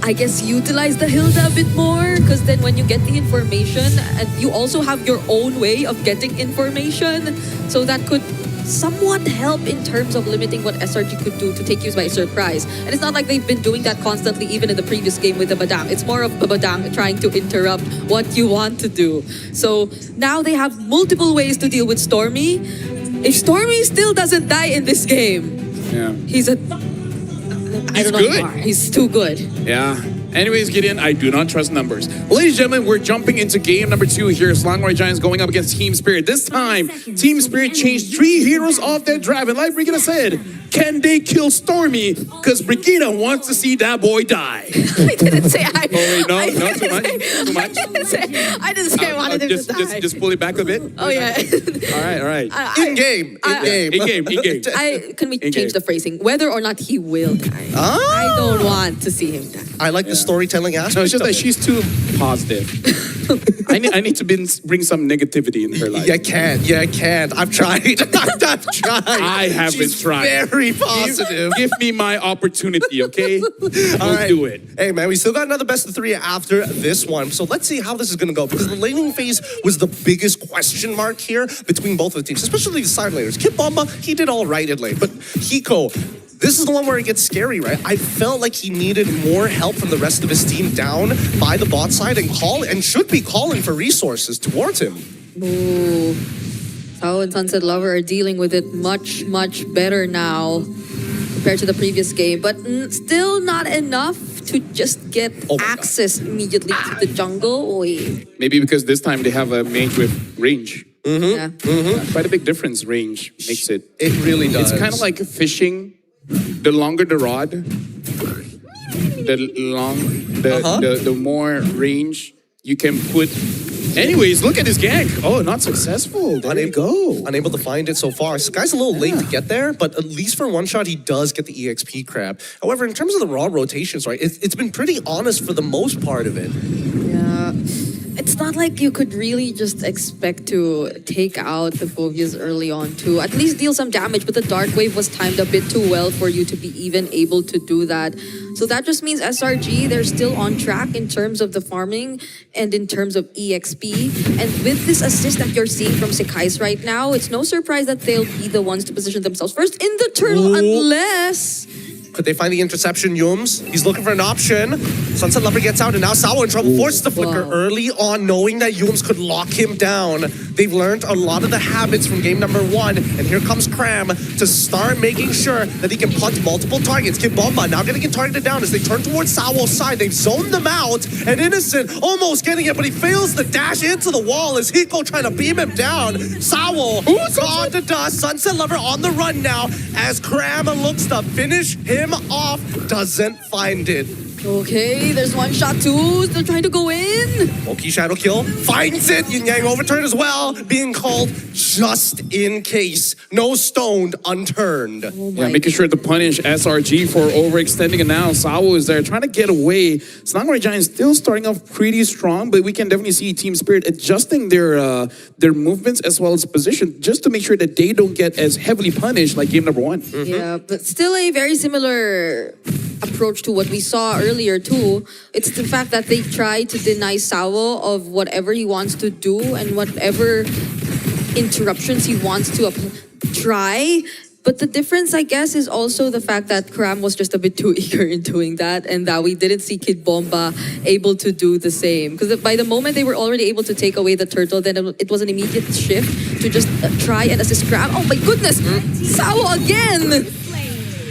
I guess, utilize the Hilda a bit more, because then when you get the information, and you also have your own way of getting information, so that could somewhat help in terms of limiting what SRG could do to take you by surprise. And it's not like they've been doing that constantly even in the previous game with the Badang. It's more of the Badang trying to interrupt what you want to do. So now they have multiple ways to deal with Stormy. If Stormy still doesn't die in this game, he's a... I don't know good. anymore. He's too good. Yeah. Anyways, Gideon, I do not trust numbers. Ladies and gentlemen, we're jumping into game number 2 here. Selangor Red Giants going up against Team Spirit. This time, Team Spirit changed 3 heroes off their draft. And like Brigida said, can they kill Stormy? Because Brigida wants to see that boy die. I didn't say I... Oh, wait, no, I no, too much. Too much. I didn't say I wanted him to die. Just pull it back a bit. Oh, yeah. All right. In game. Can we change the phrasing? Whether or not he will die. I don't want to see him die. I like the storytelling aspect. No, it's just that she's too positive. I need to bring some negativity in her life. You can't. I've tried. I've tried. I haven't She's tried. Very positive. Give me my opportunity, okay? All right. do it. Hey, man, we still got another best of 3 after this one. So let's see how this is going to go. Because the laning phase was the biggest question mark here between both of the teams, especially the side laners. Kid Bomba, he did all right in lane. But Hiko, this is the one where it gets scary, right? I felt like he needed more help from the rest of his team down by the bot side and should be calling for resources towards him. Ooh. Sao and Sunset Lover are dealing with it much, much better now compared to the previous game, but still not enough to just get access immediately to the jungle. Oy. Maybe because this time they have a mage with range. Yeah. Quite a big difference, range makes it. It really does. It's kind of like fishing. The longer the rod, the more range you can put. Anyways, look at this gank. Oh, not successful. There you go. Unable to find it so far. So guy's a little late to get there, but at least for one shot, he does get the EXP crab. However, in terms of the raw rotations, right, it's been pretty honest for the most part of it. Yeah. It's not like you could really just expect to take out the Phobias early on to at least deal some damage, but the Dark Wave was timed a bit too well for you to be even able to do that. So that just means SRG, they're still on track in terms of the farming and in terms of EXP. And with this assist that you're seeing from Sekais right now, it's no surprise that they'll be the ones to position themselves first in the turtle, unless... Could they find the interception, Yums? He's looking for an option. Sunset Lover gets out, and now Sawa in trouble. Forced the flicker early on, knowing that Yums could lock him down. They've learned a lot of the habits from game number 1, and here comes Cram to start making sure that he can punt multiple targets. Kid Bomba now getting targeted down as they turn towards Sawo's side. They've zoned them out, and Innocent almost getting it, but he fails to dash into the wall as Hiko trying to beam him down. Sawo gone to dust. Sunset Lover on the run now as Cram looks to finish him off, doesn't find it. Okay, there's one shot too, still trying to go in. Oki Shadow Kill finds it. Yin Yang overturn as well, being called just in case. No stoned, unturned. Making sure to punish SRG for overextending, and now Sawo is there trying to get away. Selangor Red Giants still starting off pretty strong, but we can definitely see Team Spirit adjusting their movements as well as position just to make sure that they don't get as heavily punished like game number 1. Yeah, but still a very similar approach to what we saw earlier too. It's the fact that they try to deny Sawo of whatever he wants to do and whatever interruptions he wants to try. But the difference, I guess, is also the fact that Cram was just a bit too eager in doing that, and that we didn't see Kid Bomba able to do the same. Because by the moment they were already able to take away the turtle, then it was an immediate shift to just try and assist Cram. Oh my goodness! Sawo again!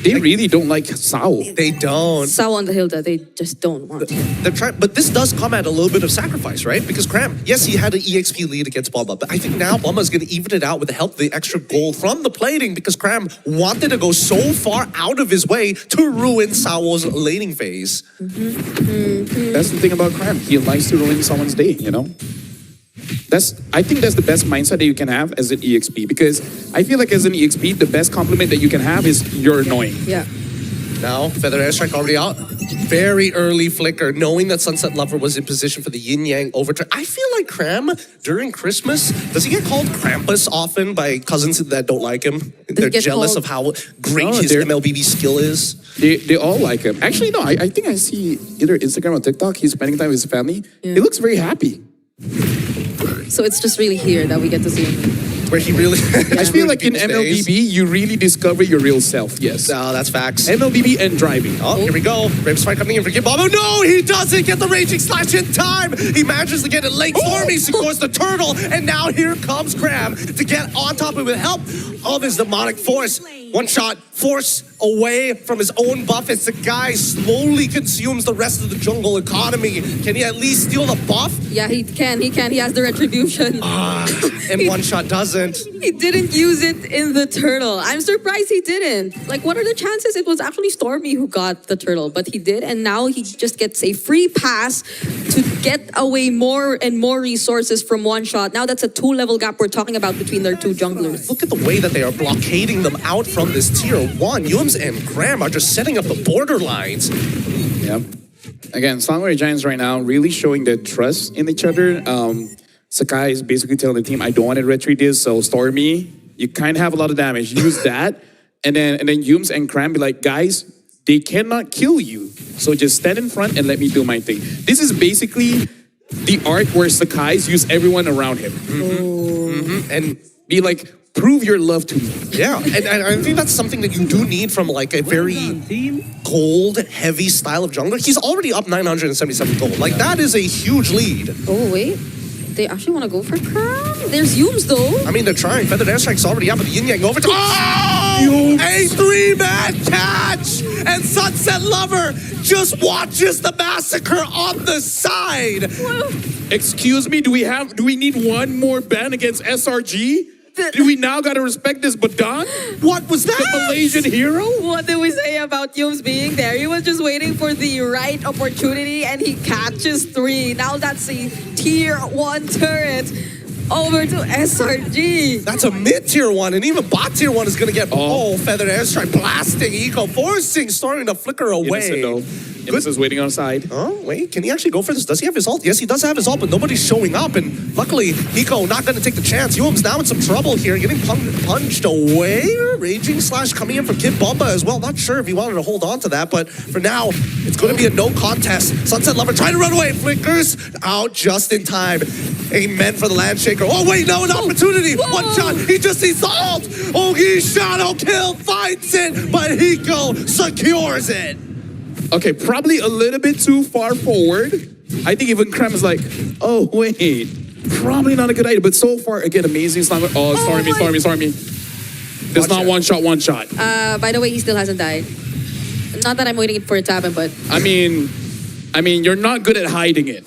They really don't like Sao. They don't. Sao on the Hilda, they just don't want. They're trying, but this does come at a little bit of sacrifice, right? Because Cram, yes, he had an EXP lead against Bomba, but I think now Bomba's going to even it out with the help of the extra gold from the plating because Cram wanted to go so far out of his way to ruin Sawo's laning phase. That's the thing about Cram. He likes to ruin someone's day, you know? I think that's the best mindset that you can have as an EXP, because I feel like as an EXP, the best compliment that you can have is you're annoying. Yeah. Now, Feather Airstrike already out. Very early flicker, knowing that Sunset Lover was in position for the yin-yang overturn. I feel like Cram, during Christmas, does he get called Krampus often by cousins that don't like him? They're get jealous called- of how great No, his they're- MLBB skill is. They all like him. Actually, no, I think I see either Instagram or TikTok, he's spending time with his family. He looks very happy. So it's just really here that we get to see him. Where he really... I feel like in MLBB, you really discover your real self, yes. No, that's facts. MLBB and driving. Oh, here we go. Brave Spike coming in for Kid Bomba. No, he doesn't get the Raging Slash in time. He manages to get it late. Stormy secures the turtle. And now here comes Cram to get on top of it with help of his demonic force. One shot, force away from his own buff as the guy slowly consumes the rest of the jungle economy. Can he at least steal the buff? Yeah, he can. He can. He has the retribution. And one shot doesn't. He didn't use it in the turtle. I'm surprised he didn't. Like, what are the chances it was actually Stormy who got the turtle? But he did, and now he just gets a free pass to get away more and more resources from one shot. Now that's a 2-level gap we're talking about between their two junglers. Look at the way that they are blockading them out from this tier 1. Yums and Graham are just setting up the borderlines. Yep. Again, Selangor Red Giants right now really showing their trust in each other. Sakai is basically telling the team, I don't want to retreat this, so Stormy, you kind of have a lot of damage. Use that. And then Yums and Cram be like, guys, they cannot kill you. So just stand in front and let me do my thing. This is basically the arc where Sakai's use everyone around him. And Be like, prove your love to me. yeah, and I think that's something that you do need from like a very gold heavy style of jungler. He's already up 977 gold. Like that is a huge lead. Oh, wait. They actually want to go for Cram? There's Yums, though. I mean, they're trying. Feathered Airstrike's already up with the yin yang over. Oh! A 3-man catch! And Sunset Lover just watches the massacre on the side. Excuse me, do we need one more ban against SRG? Do we now gotta respect this Badan? What was The that? Malaysian hero? What did we say about Yums being there? He was just waiting for the right opportunity and he catches 3. Now that's a tier 1 turret over to SRG. That's a mid-tier 1, and even bot tier 1 is gonna get Feathered Airstrike blasting Eco, forcing Stormy to flicker away. Innocent though. Innocent's waiting on side. Oh, wait, can he actually go for this? Does he have his ult? Yes, he does have his ult, but nobody's showing up. And luckily, Nico not going to take the chance. Yum's now in some trouble here, getting punched away. Raging Slash coming in from Kid Bomba as well. Not sure if he wanted to hold on to that, but for now, it's going to be a no contest. Sunset Lover trying to run away. Flickers out just in time. Amen for the Landshaker. Oh, wait, no, an opportunity. Whoa. One shot. He just needs the ult. Oh, he shadow kill, finds it, but Hiko secures it. Okay, probably a little bit too far forward. I think even Cram is like, oh wait, probably not a good idea. But so far, again, amazing Selangor. Oh, Stormy. There's not one shot. By the way, he still hasn't died. Not that I'm waiting for it to happen, but I mean, you're not good at hiding it.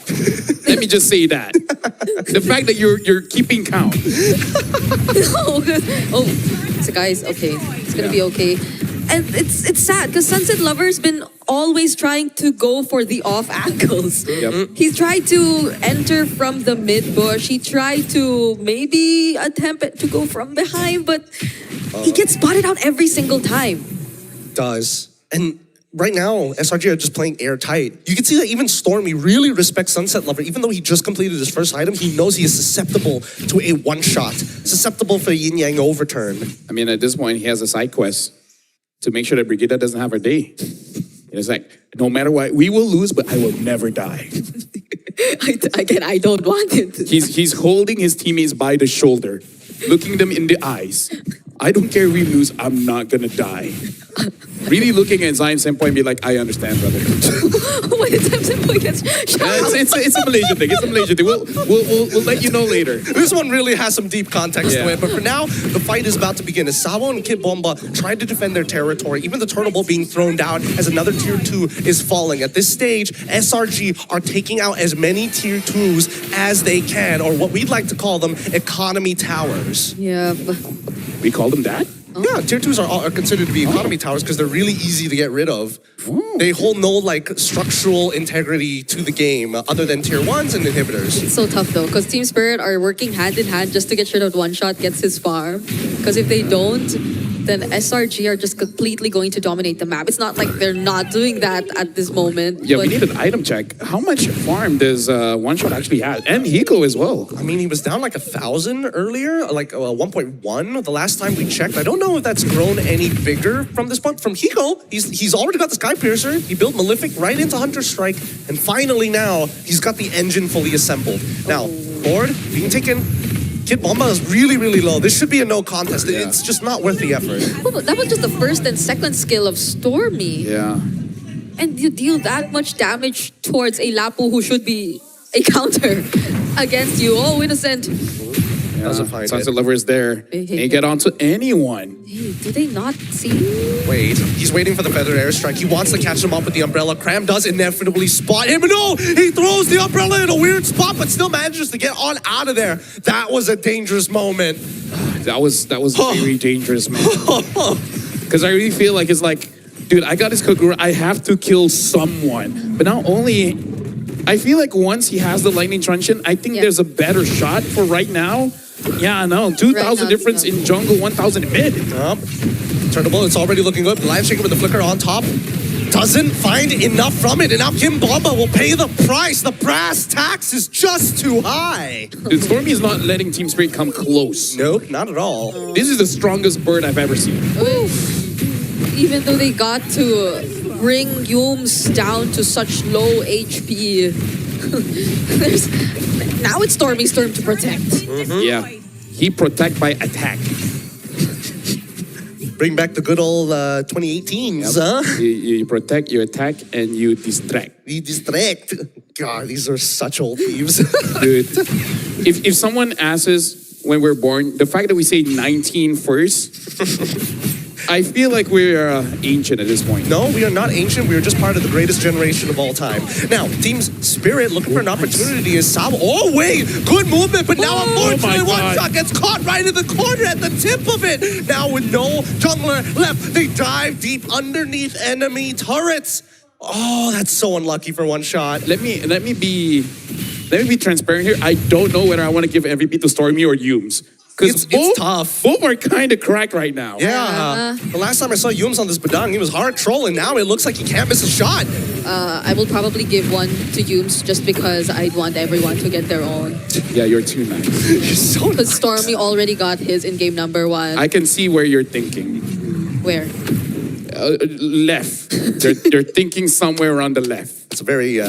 Let me just say that. The fact that you're keeping count. oh, so guys, okay, it's gonna be okay. And it's sad because Sunset Lover's been always trying to go for the off angles. Yep. He tried to enter from the mid bush. He tried to maybe attempt to go from behind, but he gets spotted out every single time. Does. And right now, SRG are just playing airtight. You can see that even Stormy really respects Sunset Lover. Even though he just completed his first item, he knows he is susceptible to a one-shot. Susceptible for a yin-yang overturn. I mean, at this point, he has a side quest to make sure that Brigida doesn't have her day. It's like, no matter what, we will lose, but I will never die. I don't want it. He's holding his teammates by the shoulder, looking them in the eyes. I don't care if we lose, I'm not gonna die. Really looking at Zion Senpai and be like, I understand, brother. When the time Senpai gets shot out. It's a Malaysian thing. It's a Malaysian thing. We'll let you know later. This one really has some deep context Yeah. to it, but for now, the fight is about to begin. As Sabo and Kid Bomba trying to defend their territory, even the turtle ball being thrown down as another tier 2 is falling. At this stage, SRG are taking out as many tier 2s as they can, or what we'd like to call them, economy towers. Yeah. We call them that? Yeah, tier 2s are considered to be economy towers because they're really easy to get rid of. They hold no like structural integrity to the game other than tier 1s and inhibitors. It's so tough though, because Team Spirit are working hand in hand just to get rid of one shot gets his farm. Because if they don't, then SRG are just completely going to dominate the map. It's not like they're not doing that at this moment. Yeah, but we need an item check. How much farm does One Shot actually have? And Hiko as well. I mean, he was down like 1,000 earlier, like 1.1 the last time we checked. I don't know if that's grown any bigger from this point. From Hiko, he's already got the Sky Piercer. He built Malefic right into Hunter Strike, and finally now he's got the engine fully assembled. Now, board being taken. Kid Bomba is really, really low. This should be a no contest. Yeah. It's just not worth the effort. that was just the first and second skill of Stormy. Yeah. And you deal that much damage towards a Lapu who should be a counter against you. Oh, innocent. Doesn't find Sunset it. Lover is there. Ain't get onto anyone. Hey, do they not see? Wait, he's waiting for the feather airstrike. He wants to catch him up with the umbrella. Cram does inevitably spot him. No, he throws the umbrella in a weird spot, but still manages to get on out of there. That was a dangerous moment. That was very dangerous, man. Because I really feel like it's like, dude, I got his Kogura. I have to kill someone. But not only, I feel like once he has the lightning truncheon, I think there's a better shot for right now. Yeah, no, 2,000 Right now, difference in jungle, 1,000 in mid. Turnable, it's already looking good. Lion Shaker with the flicker on top. Doesn't find enough from it, and now Kim Bomba will pay the price. The brass tax is just too high. Dude, Stormy is not letting Team Spirit come close. Nope, not at all. This is the strongest bird I've ever seen. Even though they got to bring Yums down to such low HP, now it's Stormy's turn to protect. Yeah. He protect by attack. Bring back the good old 2018s, huh? You protect, you attack, and you distract. We distract. God, these are such old thieves. Dude, if someone asks us when we're born, the fact that we say 19 first, I feel like we're ancient at this point. No, we are not ancient. We are just part of the greatest generation of all time. Now, Team Spirit looking for an opportunity is Sabo. Oh, wait! Good movement, but now unfortunately One Shot gets caught right in the corner at the tip of it. Now with no jungler left, they dive deep underneath enemy turrets. Oh, that's so unlucky for One Shot. Let me be transparent here. I don't know whether I want to give MVP to Stormy or Yums. Because It's tough. Both are kind of cracked right now. Yeah. The last time I saw Yums on this Badang, he was hard trolling. Now it looks like he can't miss a shot. I will probably give one to Yums just because I want everyone to get their own. Yeah, you're too nice. You're so Because Stormy already got his in game number 1. I can see where you're thinking. Where? Left. They're thinking somewhere around the left. It's a very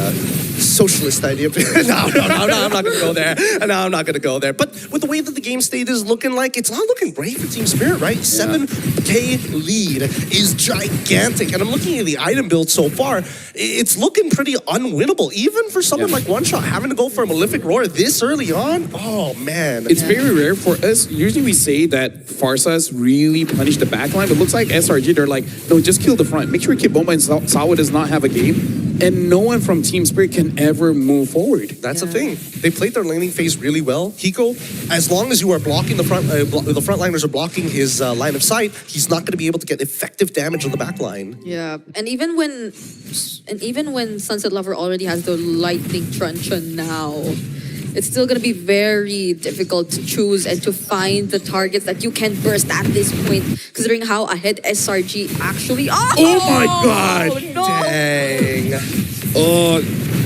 socialist idea. No, I'm not going to go there. No, I'm not going to go there. But with the way that the game state is looking like, it's not looking great for Team Spirit, right? 7K lead is gigantic. And I'm looking at the item build so far. It's looking pretty unwinnable. Even for someone like One Shot having to go for a Malefic Roar this early on. Oh, man. It's very rare for us. Usually we say that Farsas really punish the backline, but it looks like SRG, they're like, no, just kill the front. Make sure Kid Bomba and Sawa does not have a game. And no one from Team Spirit can ever move forward. That's the thing. They played their laning phase really well. Hiko, as long as you are blocking the frontliners are blocking his line of sight, he's not going to be able to get effective damage on the back line. Yeah, and even when Sunset Lover already has the lightning truncheon now, it's still gonna be very difficult to choose and to find the targets that you can burst at this point, considering how ahead SRG actually are. Oh my God! No. Dang.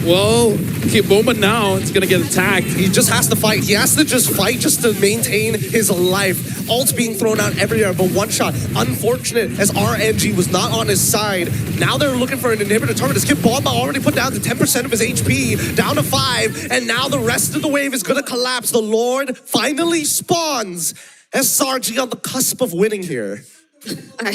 Well, Kid Bomba now, it's gonna get attacked. He just has to fight. He has to just fight just to maintain his life. Ult's being thrown out everywhere, but One Shot, unfortunate as RNG was not on his side. Now they're looking for an inhibitor target. Kid Bomba already put down to 10% of his HP, down to 5, and now the rest of the wave is gonna collapse. The Lord finally spawns. SRG on the cusp of winning here. I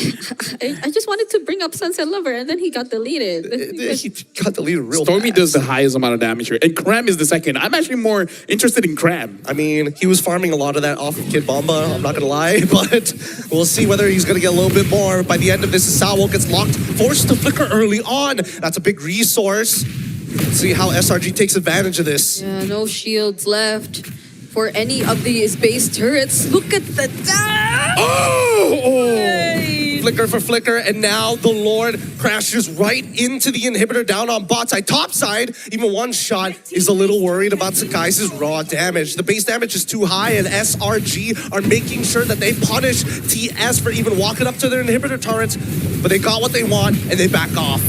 just wanted to bring up Sunset Lover and then he got deleted. He got deleted real Stormy fast. does the highest amount of damage here, and Cram is the second. I'm actually more interested in Cram. I mean, he was farming a lot of that off of Kid Bomba, I'm not gonna lie, but we'll see whether he's gonna get a little bit more. By the end of this, Sawo gets locked, forced to flicker early on. That's a big resource. Let's see how SRG takes advantage of this. Yeah, no shields left for any of these base turrets. Look at the damage! Oh! Hey, flicker for flicker, and now the Lord crashes right into the inhibitor down on bot side. Top side, even one shot is a little worried about Sakai's raw damage. The base damage is too high, and SRG are making sure that they punish TS for even walking up to their inhibitor turrets, but they got what they want, and they back off.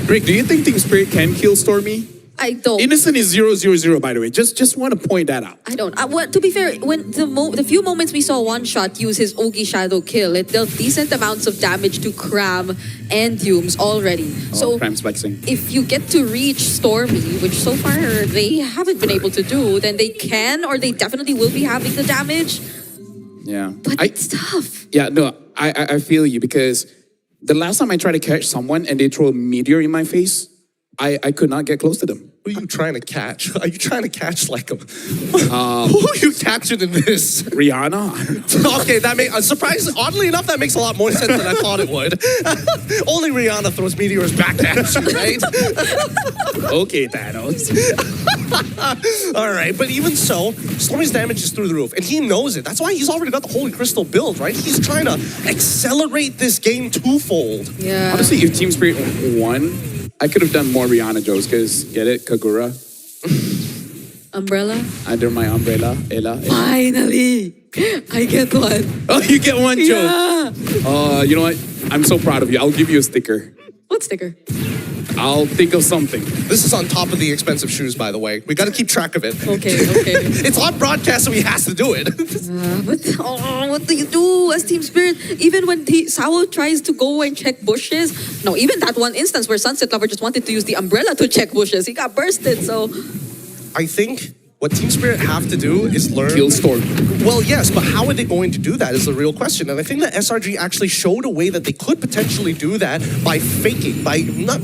Rick, do you think Team Spirit can kill Stormy? I don't. Innocent is 0-0-0, by the way. Just want to point that out. I don't. To be fair, when the few moments we saw One Shot use his Ogi Shadow kill, it dealt decent amounts of damage to Cram and Humes already. So Cram's flexing. if you get to reach Stormy, which so far they haven't been able to do, then they can or they definitely will be having the damage. Yeah. But it's tough. Yeah, no, I feel you, because the last time I tried to catch someone and they throw a meteor in my face, I could not get close to them. Who are you trying to catch? Are you trying to catch like a... who are you catching in this? Rihanna? Okay, that makes... surprise. Oddly enough, that makes a lot more sense than I thought it would. Only Rihanna throws meteors back at you, right? Okay, Thanos. All right, but even so, Stormy's damage is through the roof, and he knows it. That's why he's already got the Holy Crystal build, right? He's trying to accelerate this game twofold. Yeah. Honestly, if Team Spirit won, I could have done more Rihanna jokes, because, get it, Kagura? Umbrella? Under my umbrella, Ella. Finally! I get one. Oh, you get one joke. Yeah. You know what? I'm so proud of you. I'll give you a sticker. What sticker? I'll think of something. This is on top of the expensive shoes, by the way. We got to keep track of it. Okay. It's on broadcast, so he has to do it. What do you do as Team Spirit? Even when Sao tries to go and check bushes. No, even that one instance where Sunset Lover just wanted to use the umbrella to check bushes. He got bursted, so... I think what Team Spirit have to do is learn... Kill Storm. Well, yes, but how are they going to do that is the real question. And I think that SRG actually showed a way that they could potentially do that by faking, by not,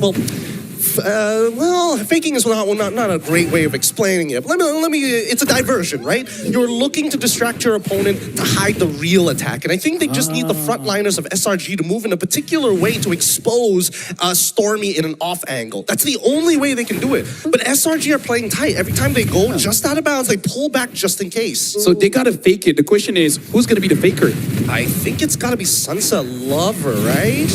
faking is not a great way of explaining it. But let me, it's a diversion, right? You're looking to distract your opponent to hide the real attack. And I think they just need the frontliners of SRG to move in a particular way to expose Stormy in an off angle. That's the only way they can do it. But SRG are playing tight. Every time they go just out of bounds, they pull back just in case. So they gotta fake it. The question is, who's gonna be the faker? I think it's gotta be Sunset Lover, right?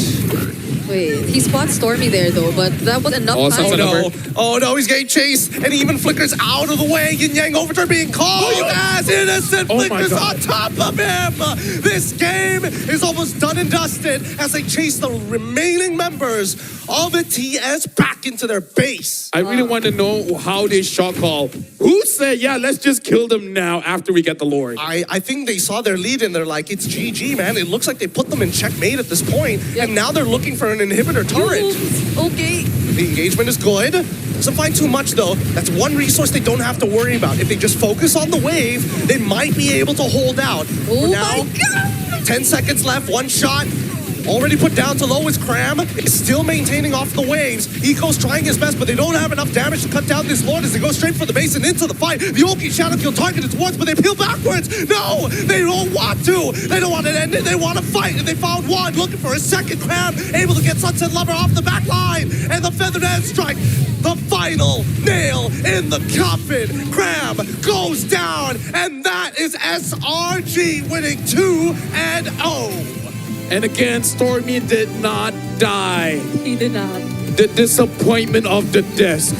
Wait, he spots Stormy there though, but that was enough time. Sunset Lover. Oh no, he's getting chased, and he even flickers out of the way. Yin Yang Overturn being called as innocent flickers on top of him. This game is almost done and dusted as they chase the remaining members of the TS back into their base. I really want to know how they shot call. Who said, yeah, let's just kill them now after we get the Lord? I think they saw their lead and they're like, it's GG, man. It looks like they put them in checkmate at this point, and now they're looking for an inhibitor turret. Okay. The engagement is good. Doesn't find too much though. That's one resource they don't have to worry about. If they just focus on the wave, they might be able to hold out. Oh now, my God! 10 seconds left, one shot. Already put down to low is Cram. Is still maintaining off the waves. Eco's trying his best, but they don't have enough damage to cut down this Lord as they go straight for the base and into the fight. The Oki Shadow Kill targeted towards, but they peel backwards. No, they don't want to. They don't want it ended. They want to fight, and they found one looking for a second. Cram able to get Sunset Lover off the back line, and the Feathered End Strike. The final nail in the coffin. Cram goes down, and that is SRG winning 2-0. And again, Stormy did not die. He did not. The disappointment of the desk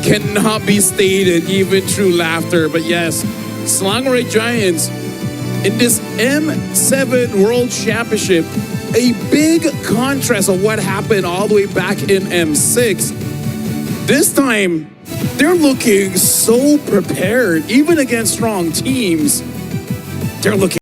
cannot be stated even through laughter. But yes, Selangor Red Giants in this M7 World Championship, a big contrast of what happened all the way back in M6. This time, they're looking so prepared, even against strong teams. They're looking